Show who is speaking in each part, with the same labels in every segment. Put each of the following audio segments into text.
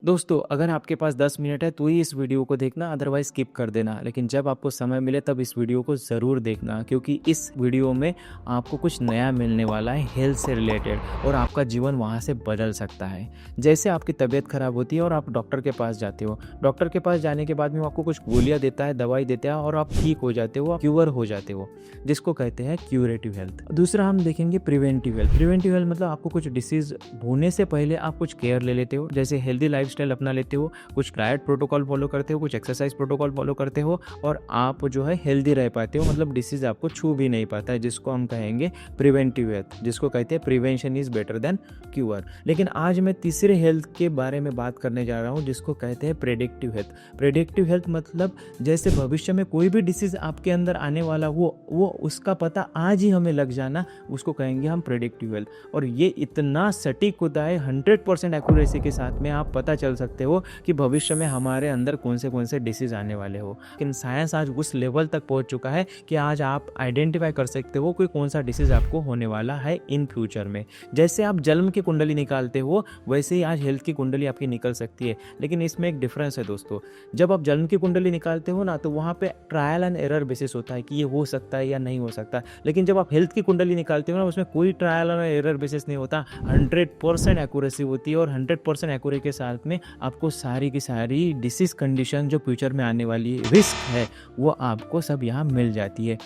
Speaker 1: दोस्तों, अगर आपके पास 10 मिनट है तो ही इस वीडियो को देखना, अदरवाइज स्किप कर देना। लेकिन जब आपको समय मिले तब इस वीडियो को ज़रूर देखना, क्योंकि इस वीडियो में आपको कुछ नया मिलने वाला है हेल्थ से रिलेटेड, और आपका जीवन वहाँ से बदल सकता है। जैसे आपकी तबीयत खराब होती है और आप डॉक्टर के पास जाते हो, डॉक्टर के पास जाने के बाद में वो आपको कुछ गोलियाँ देता है, दवाई देता है और आप ठीक हो जाते हो, आप क्यूर हो जाते हो, जिसको कहते हैं क्यूरेटिव हेल्थ। दूसरा हम देखेंगे प्रिवेंटिव हेल्थ। प्रिवेंटिव हेल्थ मतलब आपको कुछ डिसीज़ होने से पहले आप कुछ केयर ले लेते हो, जैसे हेल्दी लाइफस्टाइल अपना लेते हो, कुछ डाइट प्रोटोकॉल फॉलो करते हो, कुछ एक्सरसाइज प्रोटोकॉल फॉलो करते हो, और आप जो है हेल्दी रह पाते हो, मतलब डिसीज आपको छू भी नहीं पाता है, जिसको हम कहेंगे प्रिवेंटिव हेल्थ, जिसको कहते हैं prevention is better than cure. लेकिन आज मैं तीसरे हेल्थ के बारे में बात करने जा रहा हूँ, जिसको कहते हैं प्रेडिक्टिव हेल्थ। प्रेडिक्टिव हेल्थ मतलब जैसे भविष्य में कोई भी डिसीज आपके अंदर आने वाला वो उसका पता आज ही हमें लग जाना, उसको कहेंगे हम प्रेडिक्टिव हेल्थ। और ये इतना सटीक होता है, 100% एक्यूरेसी के साथ में आप पता चल सकते हो कि भविष्य में हमारे अंदर कौन से डिसीज आने वाले हो। लेकिन साइंस आज उस लेवल तक पहुंच चुका है कि आज आप आइडेंटिफाई कर सकते हो कि कौन सा डिसीज आपको होने वाला है इन फ्यूचर में। जैसे आप जन्म की कुंडली निकालते हो, वैसे ही आज हेल्थ की कुंडली आपकी निकल सकती है। लेकिन इसमें एक डिफरेंस है दोस्तों, जब आप जन्म की कुंडली निकालते हो ना, तो वहाँ पे ट्रायल एंड एरर बेसिस होता है कि ये हो सकता है या नहीं हो सकता। लेकिन जब आप हेल्थ की कुंडली निकालते हो ना, उसमें कोई ट्रायल एंड एरर बेसिस नहीं होता, 100% एक्यूरेसी होती है। और 100% एक्यूरेसी के साथ में आपको सारी की सारी डिसीज कंडीशन जो फ्यूचर में आने वाली रिस्क है, वो आपको सब यहाँ मिल जाती है।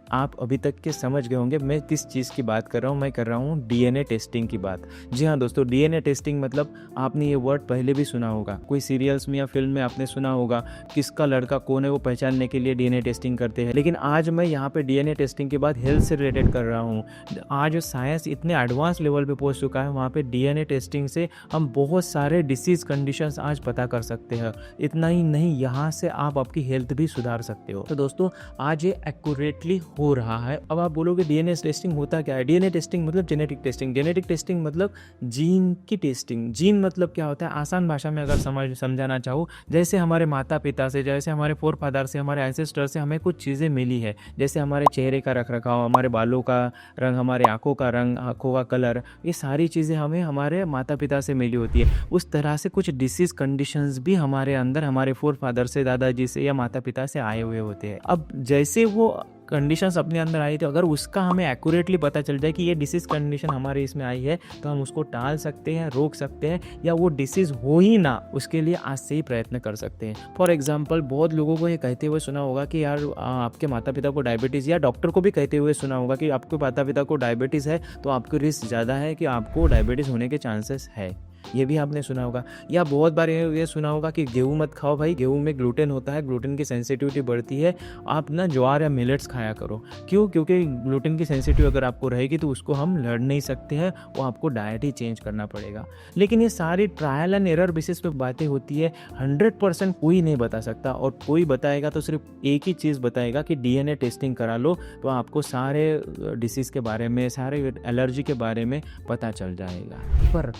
Speaker 1: आप अभी तक के समझ गए होंगे मैं किस चीज़ की बात कर रहा हूँ। मैं कर रहा हूँ डीएनए टेस्टिंग की बात। जी हाँ दोस्तों, डीएनए टेस्टिंग मतलब आपने ये वर्ड पहले भी सुना होगा, कोई सीरियल्स में या फिल्म में आपने सुना होगा, किसका लड़का कौन है वो पहचानने के लिए डीएनए टेस्टिंग करते हैं। लेकिन आज मैं यहाँ पे डीएनए टेस्टिंग के बाद हेल्थ से रिलेटेड कर रहा हूँ। आज साइंस इतने एडवांस लेवल पे पहुँच चुका है, वहाँ पे डीएनए टेस्टिंग से हम बहुत सारे डिसीज कंडीशंस आज पता कर सकते हैं। इतना ही नहीं, यहाँ से आप आपकी हेल्थ भी सुधार सकते हो। तो दोस्तों, आज ये एक्यूरेटली हो रहा है। अब आप बोलोगे डीएनए टेस्टिंग होता क्या है? डीएनए टेस्टिंग मतलब जेनेटिक टेस्टिंग। जेनेटिक टेस्टिंग मतलब जीन की टेस्टिंग। जीन मतलब क्या होता है? आसान भाषा में अगर समझाना चाहूँ, जैसे हमारे माता पिता से, जैसे हमारे फोर फादर से, हमारे एंसेस्टर से हमें कुछ चीज़ें मिली है, जैसे हमारे चेहरे का रख रखाव, हमारे बालों का रंग, हमारे आँखों का रंग, आँखों का कलर, ये सारी चीज़ें हमें हमारे माता पिता से मिली होती है। उस तरह से कुछ डिसीज कंडीशंस भी हमारे अंदर हमारे फोर फादर से, दादाजी से या माता पिता से आए हुए होते हैं। अब जैसे वो कंडीशंस अपने अंदर आई थी, अगर उसका हमें एक्यूरेटली पता चल जाए कि ये डिसीज कंडीशन हमारे इसमें आई है, तो हम उसको टाल सकते हैं, रोक सकते हैं, या वो डिसीज हो ही ना, उसके लिए आज से ही प्रयत्न कर सकते हैं। फॉर एग्जांपल, बहुत लोगों को ये कहते हुए सुना होगा कि यार आपके माता पिता को डायबिटीज़, या डॉक्टर को भी कहते हुए सुना होगा कि आपके माता पिता को डायबिटीज़ है तो आपको रिस्क ज़्यादा है कि आपको डायबिटीज़ होने के चांसेस है। ये भी आपने सुना होगा। या बहुत बार ये सुना होगा कि गेहूँ मत खाओ भाई, गेहूँ में ग्लूटेन होता है, ग्लूटेन की सेंसिटिविटी बढ़ती है, आप ना ज्वार या मिलेट्स खाया करो। क्यों? क्योंकि ग्लूटेन की सेंसिटिविटी अगर आपको रहेगी तो उसको हम लड़ नहीं सकते हैं, वो आपको डाइट ही चेंज करना पड़ेगा। लेकिन ये सारी ट्रायल एंड एरर बेसिस पे बातें होती है, 100% कोई नहीं बता सकता, और कोई बताएगा तो सिर्फ एक ही चीज़ बताएगा कि डीएनए टेस्टिंग करा लो, तो आपको सारे डिसीज़ के बारे में, सारे एलर्जी के बारे में पता चल जाएगा। पर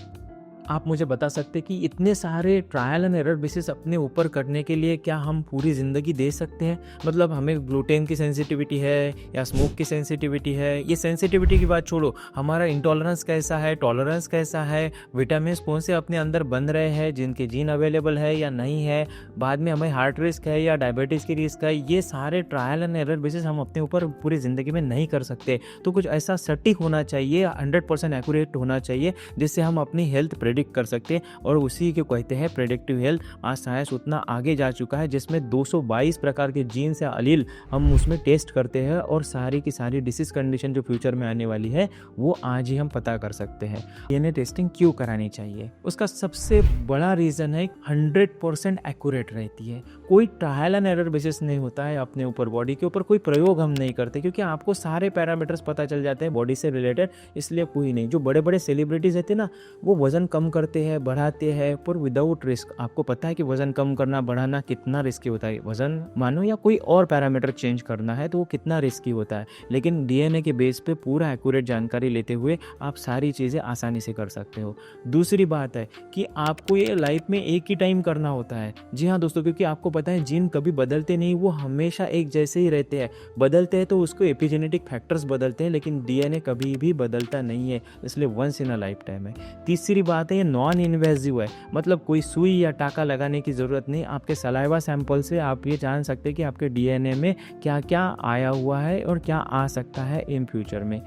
Speaker 1: आप मुझे बता सकते कि इतने सारे ट्रायल एंड एरर बेसिस अपने ऊपर करने के लिए क्या हम पूरी ज़िंदगी दे सकते हैं? मतलब हमें ग्लूटेन की सेंसिटिविटी है या स्मोक की सेंसिटिविटी है, ये सेंसिटिविटी की बात छोड़ो, हमारा इंटॉलरेंस कैसा है, टॉलरेंस कैसा है, विटामिन कौन से अपने अंदर बन रहे हैं, जिनके जीन अवेलेबल है या नहीं है, बाद में हमें हार्ट रिस्क है या डायबिटीज़ की रिस्क है, ये सारे ट्रायल एंड एरर बेसिस हम अपने ऊपर पूरी ज़िंदगी में नहीं कर सकते। तो कुछ ऐसा सटीक होना चाहिए, 100% एक्यूरेट होना चाहिए, जिससे हम अपनी हेल्थ प्रेडिक्ट कर सकते हैं, और उसी के कहते हैं प्रेडिक्टिव हेल्थ। आज साइंस उतना आगे जा चुका है जिसमें 222 प्रकार के जीन्स या अलील हम उसमें टेस्ट करते हैं, और सारी की सारी डिसीज कंडीशन जो फ्यूचर में आने वाली है वो आज ही हम पता कर सकते हैं। डीएनए टेस्टिंग क्यों करानी चाहिए? उसका सबसे बड़ा रीज़न है 100% एक्यूरेट रहती है, कोई ट्रायल एंड एरर बेसिस नहीं होता है अपने ऊपर, बॉडी के ऊपर कोई प्रयोग हम नहीं करते, क्योंकि आपको सारे पैरामीटर्स पता चल जाते हैं बॉडी से रिलेटेड। इसलिए कोई नहीं, जो बड़े बड़े सेलिब्रिटीज़ रहते हैं ना, वो वज़न कम करते हैं, बढ़ाते हैं, पर विदाउट रिस्क। आपको पता है कि वज़न कम करना, बढ़ाना कितना रिस्की होता है? वज़न मानो या कोई और पैरामीटर चेंज करना है तो वो कितना रिस्की होता है। लेकिन डीएनए के बेस पे पूरा एक्यूरेट जानकारी लेते हुए आप सारी चीज़ें आसानी से कर सकते हो। दूसरी बात है कि आपको ये लाइफ में एक ही टाइम करना होता है। जी हाँ दोस्तों, क्योंकि आपको पता है जीन कभी बदलते नहीं, वो हमेशा एक जैसे ही रहते हैं। बदलते हैं तो उसको एपिजेनेटिक फैक्टर्स बदलते हैं, लेकिन डीएनए कभी भी बदलता नहीं है, इसलिए once in a lifetime है। तीसरी बात है ये नॉन इन्वेजिव है, मतलब कोई सुई या टाका लगाने की ज़रूरत नहीं। आपके सलाइवा सैंपल से आप ये जान सकते हैं कि आपके डीएनए में क्या क्या आया हुआ है और क्या आ सकता है इन फ्यूचर में।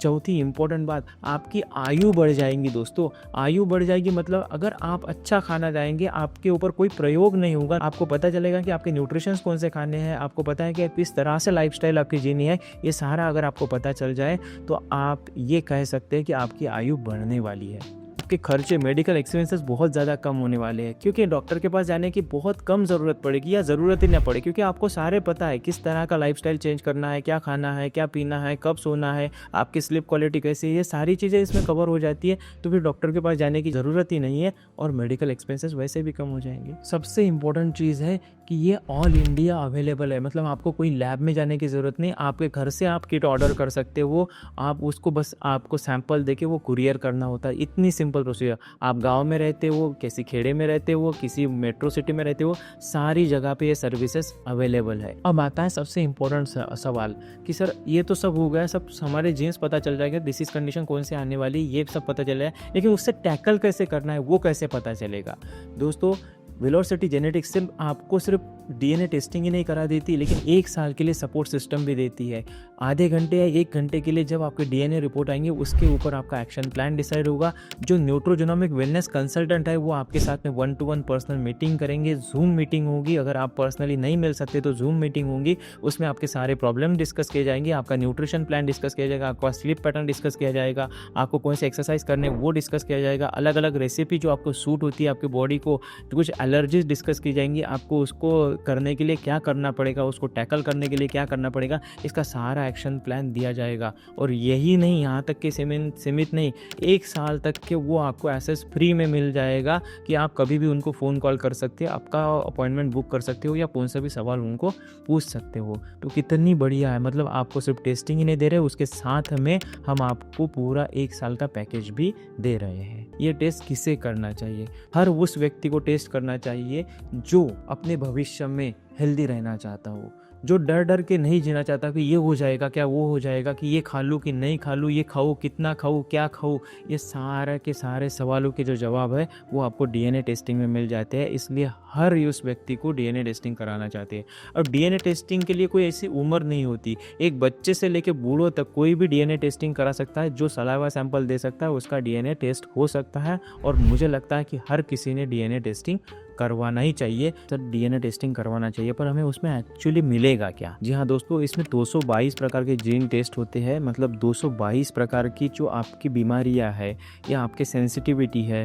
Speaker 1: चौथी इंपॉर्टेंट बात, आपकी आयु बढ़ जाएगी दोस्तों। आयु बढ़ जाएगी मतलब अगर आप अच्छा खाना जाएंगे, आपके ऊपर कोई प्रयोग नहीं होगा, आपको पता चलेगा कि आपके न्यूट्रिशंस कौन से खाने हैं, आपको पता है कि किस तरह से लाइफस्टाइल आपकी जीनी है, ये सारा अगर आपको पता चल जाए तो आप ये कह सकते हैं कि आपकी आयु बढ़ने वाली है। आपके खर्चे, मेडिकल एक्सपेंसेस बहुत ज़्यादा कम होने वाले हैं, क्योंकि डॉक्टर के पास जाने की बहुत कम ज़रूरत पड़ेगी या ज़रूरत ही ना पड़े, क्योंकि आपको सारे पता है किस तरह का लाइफस्टाइल चेंज करना है, क्या खाना है, क्या पीना है, कब सोना है, आपकी स्लीप क्वालिटी कैसी है, ये सारी चीज़ें इसमें कवर हो जाती है। तो फिर डॉक्टर के पास जाने की ज़रूरत ही नहीं है और मेडिकल एक्सपेंसेस वैसे भी कम हो जाएंगे। सबसे इंपॉर्टेंट चीज़ है कि ये ऑल इंडिया अवेलेबल है, मतलब आपको कोई लैब में जाने की ज़रूरत नहीं, आपके घर से आप किट ऑर्डर कर सकते हो, आप उसको बस आपको सैंपल देके वो कुरियर करना होता है, इतनी सिंपल प्रोसीजर। आप गांव में रहते हो, किसी खेड़े में रहते हो, किसी मेट्रो सिटी में रहते हो, सारी जगह पे ये सर्विसेज अवेलेबल है। अब आता है सबसे इम्पोर्टेंट सवाल कि सर ये तो सब हो गया, सब हमारे जीन्स पता चल जाएगा, डिसीज कंडीशन कौन से आने वाली, ये सब पता चल जाएगा, लेकिन उससे टैकल कैसे करना है वो कैसे पता चलेगा। दोस्तों, वेलोसिटी जेनेटिक्स सिर्फ आपको सिर्फ डीएनए टेस्टिंग ही नहीं करा देती, लेकिन 1 साल के लिए सपोर्ट सिस्टम भी देती है। आधे घंटे या 1 घंटे के लिए जब आपके डीएनए रिपोर्ट आएंगे, उसके ऊपर आपका एक्शन प्लान डिसाइड होगा। जो न्यूट्रोजेनोमिक वेलनेस कंसल्टेंट है वो आपके साथ में 1-to-1 पर्सनल मीटिंग करेंगे, जूम मीटिंग होगी, अगर आप पर्सनली नहीं मिल सकते तो जूम मीटिंग होगी, उसमें आपके सारे प्रॉब्लम डिस्कस किए जाएंगे, आपका न्यूट्रिशन प्लान डिस्कस किया जाएगा, आपका स्लीप पैटर्न डिस्कस किया जाएगा, आपको कौन से एक्सरसाइज करने वो डिस्कस किया जाएगा, अलग अलग रेसिपी जो आपको सूट होती है आपकी बॉडी को, कुछ एलर्जीज डिस्कस की जाएंगी, आपको उसको करने के लिए क्या करना पड़ेगा, उसको टैकल करने के लिए क्या करना पड़ेगा, इसका सारा एक्शन प्लान दिया जाएगा। और यही नहीं, यहाँ तक के सीमित नहीं, 1 साल तक के वो आपको एक्सेस फ्री में मिल जाएगा कि आप कभी भी उनको फ़ोन कॉल कर सकते हो, आपका अपॉइंटमेंट बुक कर सकते हो या कौन सा भी सवाल उनको पूछ सकते हो। तो कितनी बढ़िया है, मतलब आपको सिर्फ टेस्टिंग ही नहीं दे रहे, उसके साथ में हम आपको पूरा 1 साल का पैकेज भी दे रहे हैं। ये टेस्ट किसे करना चाहिए? हर उस व्यक्ति को टेस्ट करना चाहिए जो अपने भविष्य में हेल्दी रहना चाहता हो, जो डर डर के नहीं जीना चाहता कि ये हो जाएगा क्या, वो हो जाएगा कि ये खा लूँ कि नहीं खा लूँ, ये खाऊँ कितना खाऊँ, क्या खाऊँ, ये सारे के सारे सवालों के जो जवाब है वो आपको डीएनए टेस्टिंग में मिल जाते हैं। इसलिए हर उस व्यक्ति को डीएनए टेस्टिंग कराना चाहते हैं। और डीएनए टेस्टिंग के लिए कोई ऐसी उम्र नहीं होती, एक बच्चे से लेकर बूढ़ों तक कोई भी डीएनए टेस्टिंग करा सकता है, जो सलाइवा सैंपल दे सकता है उसका डीएनए टेस्ट हो सकता है। और मुझे लगता है कि हर किसी ने डीएनए टेस्टिंग करवाना ही चाहिए। सर डीएनए टेस्टिंग करवाना चाहिए, पर हमें उसमें एक्चुअली मिलेगा क्या? जी हाँ दोस्तों, इसमें 222 प्रकार के जीन टेस्ट होते हैं, मतलब 222 प्रकार की जो आपकी बीमारियां है या आपके सेंसिटिविटी है,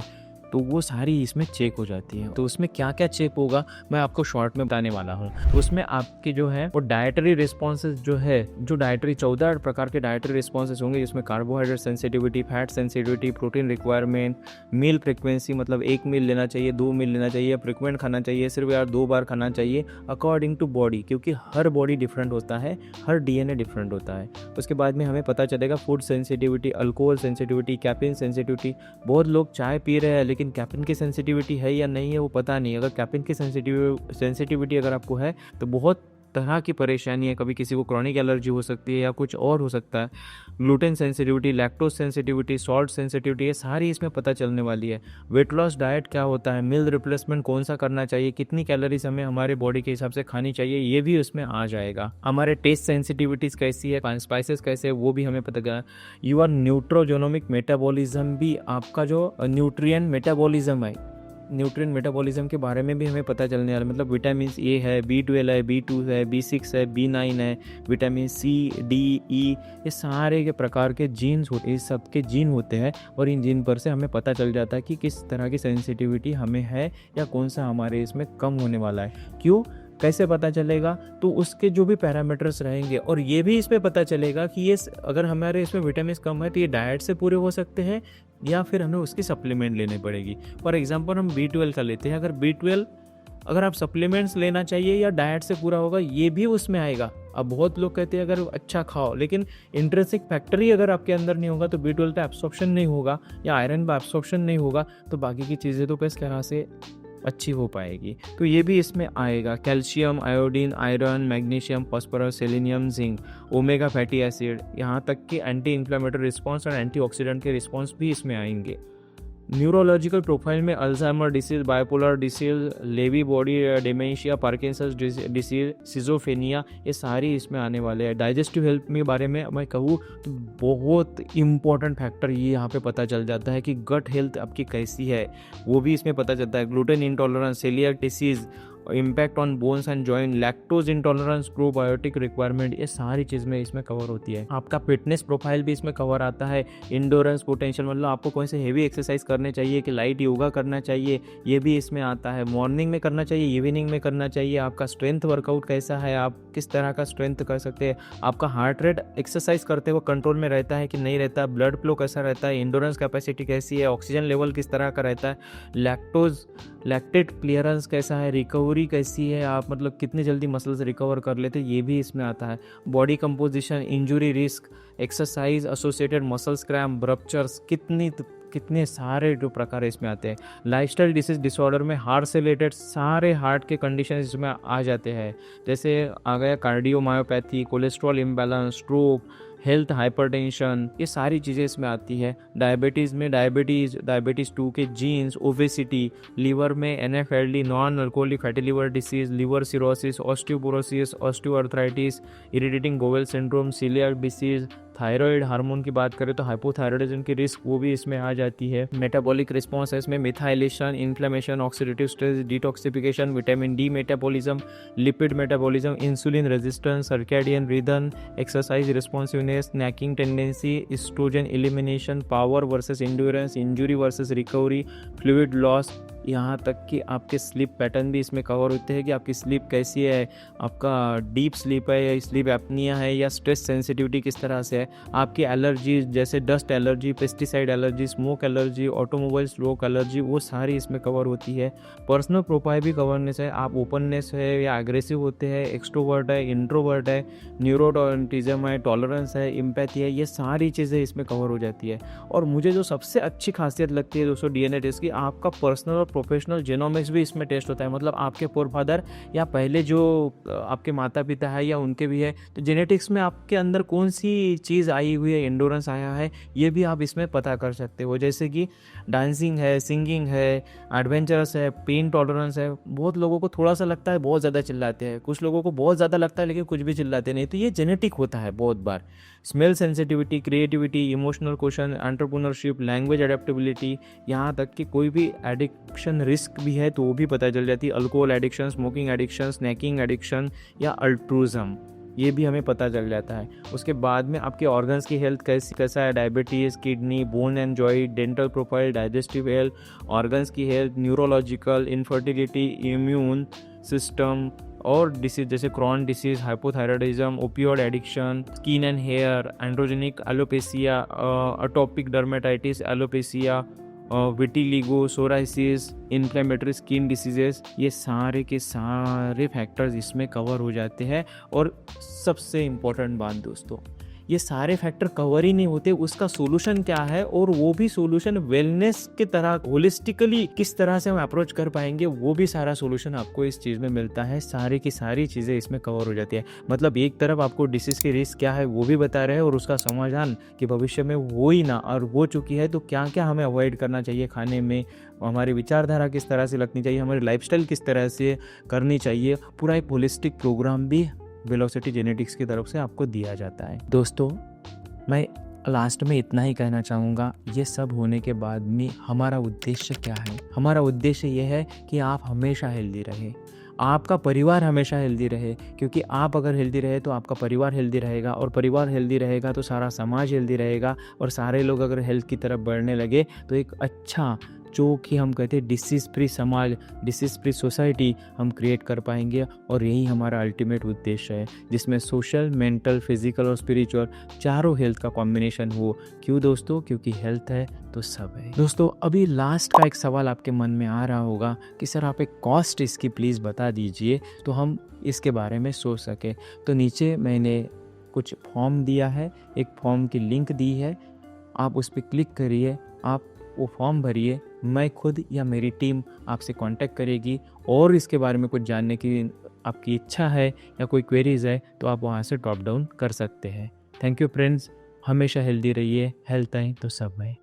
Speaker 1: तो वो सारी इसमें चेक हो जाती है। तो उसमें क्या क्या चेक होगा मैं आपको शॉर्ट में बताने वाला हूँ। तो उसमें आपके जो है वो डाइटरी रिस्पॉन्सेज जो है, जो डाइटरी 14 प्रकार के डाइटरी रिस्पॉन्सेज होंगे, जिसमें carbohydrate sensitivity, fat sensitivity, protein requirement, meal frequency, मतलब 1 मील लेना चाहिए, 2 मील लेना चाहिए, फ्रिक्वेंट खाना चाहिए, सिर्फ यार 2 बार खाना चाहिए, अकॉर्डिंग टू बॉडी, क्योंकि हर बॉडी डिफरेंट होता है, हर डीएनए डिफरेंट होता है। उसके बाद में हमें पता चलेगा food sensitivity, alcohol sensitivity, caffeine sensitivity. बहुत लोग चाय पी रहे हैं लेकिन कैफीन की सेंसिटिविटी है या नहीं है वो पता नहीं। अगर कैफीन की सेंसिटिविटी अगर आपको है तो बहुत तरह की परेशानी है, कभी किसी को क्रॉनिक एलर्जी हो सकती है या कुछ और हो सकता है। Gluten sensitivity, lactose sensitivity, salt sensitivity, ये सारी इसमें पता चलने वाली है। वेट लॉस डाइट क्या होता है, मील रिप्लेसमेंट कौन सा करना चाहिए, कितनी कैलोरीज हमें हमारे बॉडी के हिसाब से खानी चाहिए, ये भी उसमें आ जाएगा। हमारे टेस्ट सेंसिटिविटीज़ कैसी है, स्पाइसेस कैसे है, वो भी हमें पता चला। यूर न्यूट्रोजेनोमिक मेटाबॉलिज्म भी, आपका जो न्यूट्रिएंट मेटाबॉलिज्म है, न्यूट्रिएंट मेटाबॉलिज्म के बारे में भी हमें पता चलने वाला, मतलब विटामिन ए है, B12 है, B2 है, B6 है, B9 है, विटामिन C, D, E, ये सारे के प्रकार के जीन्स होते हैं, इस सब के जीन होते हैं। और इन जीन पर से हमें पता चल जाता है कि किस तरह की सेंसिटिविटी हमें है या कौन सा हमारे इसमें कम होने वाला है। क्यों, कैसे पता चलेगा? तो उसके जो भी पैरामीटर्स रहेंगे, और ये भी इसमें पता चलेगा कि ये अगर हमारे इसमें विटामिन कम है तो ये डाइट से पूरे हो सकते हैं या फिर हमें उसकी सप्लीमेंट लेनी पड़ेगी। फॉर एग्जांपल हम B12 का लेते हैं, अगर B12 अगर आप सप्लीमेंट्स लेना चाहिए या डाइट से पूरा होगा, ये भी उसमें आएगा। अब बहुत लोग कहते हैं अगर अच्छा खाओ, लेकिन इंट्रिंसिक फैक्टर ही अगर आपके अंदर नहीं होगा तो B12 का एब्सॉर्प्शन नहीं होगा या आयरन का एब्सॉर्प्शन नहीं होगा, तो बाकी की चीज़ें तो किस तरह से अच्छी हो पाएगी। तो ये भी इसमें आएगा। Calcium, iodine, iron, magnesium, phosphorus, selenium, zinc, omega fatty acid, यहाँ तक कि एंटी इन्फ्लेमेटरी रिस्पॉन्स और एंटीऑक्सीडेंट के रिस्पॉन्स भी इसमें आएंगे। न्यूरोलॉजिकल प्रोफाइल में Alzheimer disease, bipolar disease, Lewy body dementia, Parkinson's disease, schizophrenia, ये सारी इसमें आने वाले हैं। डाइजेस्टिव हेल्थ में बारे में मैं कहूँ तो बहुत इंपॉर्टेंट फैक्टर ये यहाँ पे पता चल जाता है कि गट हेल्थ आपकी कैसी है, वो भी इसमें पता चलता है। Gluten intolerance, coeliac disease, impact on bones and joint, lactose intolerance, probiotic requirement, ये सारी चीज़ इसमें कवर होती है। आपका फिटनेस प्रोफाइल भी इसमें कवर आता है। इंडोरेंस पोटेंशियल, मतलब आपको कौन से हेवी एक्सरसाइज करने चाहिए कि लाइट योगा करना चाहिए, ये भी इसमें आता है। मॉर्निंग में करना चाहिए, इवनिंग में करना चाहिए। आपका स्ट्रेंथ वर्कआउट कैसा है, आप किस तरह का स्ट्रेंथ कर सकते हैं। आपका हार्ट रेट एक्सरसाइज करते हुए कंट्रोल में रहता है कि नहीं रहता, ब्लड फ्लो कैसा रहता है, इंडोरेंस कैपेसिटी कैसी है, ऑक्सीजन लेवल किस तरह का रहता है, लैक्टेट क्लियरेंस कैसा है, रिकवरी कैसी है, आप मतलब कितनी जल्दी मसल्स रिकवर कर लेते, ये भी इसमें आता है। Body composition, injury risk, exercise associated muscles cramp, ruptures, कितने सारे जो प्रकार इसमें आते हैं। लाइफस्टाइल डिसीज डिसऑर्डर में हार्ट से रिलेटेड सारे हार्ट के कंडीशन इसमें आ जाते हैं, जैसे आ गया cardiomyopathy, cholesterol imbalance, stroke, health, hypertension, ये सारी चीज़ें इसमें आती है। डायबिटीज़ में डायबिटीज़ 2 के जीन्स, ओबेसिटी, लीवर में NF-LD, non alcoholic fatty liver disease, liver cirrhosis, osteoporosis, osteoarthritis, irritating bowel syndrome, coeliac disease. Thyroid hormone की बात करें तो हाइपोथायराइडिज्म की रिस्क वो भी इसमें आ जाती है। मेटाबॉलिक रिस्पॉन्स है इसमें methylation, inflammation, oxidative stress, detoxification, vitamin D metabolism, lipid metabolism, insulin resistance, circadian rhythm, exercise responsiveness, snacking tendency, oestrogen elimination, power versus endurance, injury versus recovery, fluid loss, यहाँ तक कि आपके स्लीप पैटर्न भी इसमें cover होते हैं कि आपकी स्लीप कैसी है, आपका डीप स्लीप है या स्लीप एपनिया है या स्ट्रेस सेंसिटिविटी किस तरह से है, आपकी एलर्जी जैसे dust allergy, pesticide allergy, smoke allergy, automobile smoke allergy, वो सारी इसमें कवर होती है। पर्सनल प्रोफाइल भी कवरनेस है, आप ओपननेस है या एग्रेसिव होते हैं, एक्सट्रोवर्ट है, इंट्रोवर्ट है, न्यूरोटिज्म है, टॉलरेंस है, एम्पैथी है, ये सारी चीज़ें इसमें कवर हो जाती है। और मुझे जो सबसे अच्छी खासियत लगती है दोस्तों DNA टेस्ट की, आपका पर्सनल और प्रोफेशनल जेनोमिक्स भी इसमें टेस्ट होता है। मतलब आपके फोरफादर या पहले जो आपके माता पिता है या उनके भी है, तो जेनेटिक्स में आपके अंदर कौन सी चीज़ आई हुई है, एंडोरेंस आया है, ये भी आप इसमें पता कर सकते हो। जैसे कि डांसिंग है, सिंगिंग है, एडवेंचरस है, पेन टॉलरेंस है। बहुत लोगों को थोड़ा सा लगता है बहुत ज़्यादा चिल्लाते हैं, कुछ लोगों को बहुत ज़्यादा लगता है लेकिन कुछ भी चिल्लाते नहीं, तो ये जेनेटिक होता है बहुत बार। Smell sensitivity, creativity, emotional question, entrepreneurship, language adaptability, यहाँ तक कि कोई भी एडिक्शन रिस्क भी है तो वो भी पता चल जाती है। Alcohol addiction, smoking addiction, snacking addiction या अल्ट्रूज़म, ये भी हमें पता चल जाता है। उसके बाद में आपके ऑर्गन्स की हेल्थ कैसा है, diabetes, kidney, bone and joint, dental profile, digestive health, organs की health, neurological, infertility, immune system और डिसीज जैसे Crohn disease, hypothyroidism, opioid addiction, skin and hair, androgenic alopecia, atopic dermatitis, alopecia, vitiligo, psoriasis, inflammatory skin diseases, ये सारे के सारे factors इसमें cover हो जाते हैं। और सबसे इम्पोर्टेंट बात दोस्तों, ये सारे फैक्टर कवर ही नहीं होते, उसका सोल्यूशन क्या है, और वो भी सोल्यूशन वेलनेस की तरह होलिस्टिकली किस तरह से हम अप्रोच कर पाएंगे, वो भी सारा सोल्यूशन आपको इस चीज़ में मिलता है। सारी की सारी चीज़ें इसमें कवर हो जाती है। मतलब एक तरफ आपको डिसीज़ की रिस्क क्या है वो भी बता रहे हैं, और उसका समाधान कि भविष्य में हो ही ना और हो चुकी है तो क्या क्या हमें अवॉइड करना चाहिए खाने में, हमारी विचारधारा किस तरह से लगनी चाहिए, हमारी लाइफस्टाइल किस तरह से करनी चाहिए, पूरा एक होलिस्टिक प्रोग्राम भी वेलोसिटी जेनेटिक्स की तरफ से आपको दिया जाता है। दोस्तों मैं लास्ट में इतना ही कहना चाहूँगा, ये सब होने के बाद में हमारा उद्देश्य क्या है? हमारा उद्देश्य ये है कि आप हमेशा हेल्दी रहे, आपका परिवार हमेशा हेल्दी रहे, क्योंकि आप अगर हेल्दी रहे तो आपका परिवार हेल्दी रहेगा, और परिवार हेल्दी रहेगा तो सारा समाज हेल्दी रहेगा, और सारे लोग अगर हेल्थ की तरफ बढ़ने लगे तो एक अच्छा जो कि हम कहते हैं डिसीज़ फ्री समाज, डिसीज़ फ्री सोसाइटी हम क्रिएट कर पाएंगे। और यही हमारा अल्टीमेट उद्देश्य है, जिसमें सोशल, मेंटल, फिजिकल और स्पिरिचुअल चारों हेल्थ का कॉम्बिनेशन हो। क्यों दोस्तों? क्योंकि हेल्थ है तो सब है। दोस्तों अभी लास्ट का एक सवाल आपके मन में आ रहा होगा कि सर आप एक कॉस्ट इसकी प्लीज़ बता दीजिए तो हम इसके बारे में सोच सकें। तो नीचे मैंने कुछ फॉर्म दिया है, एक फॉर्म की लिंक दी है, आप उस पर क्लिक करिए, आप वो फॉर्म भरिए, मैं खुद या मेरी टीम आपसे कांटेक्ट करेगी, और इसके बारे में कुछ जानने की आपकी इच्छा है या कोई क्वेरीज है तो आप वहाँ से ड्रॉप डाउन कर सकते हैं। थैंक यू फ्रेंड्स, हमेशा हेल्दी रहिए, हेल्थ है तो सब है।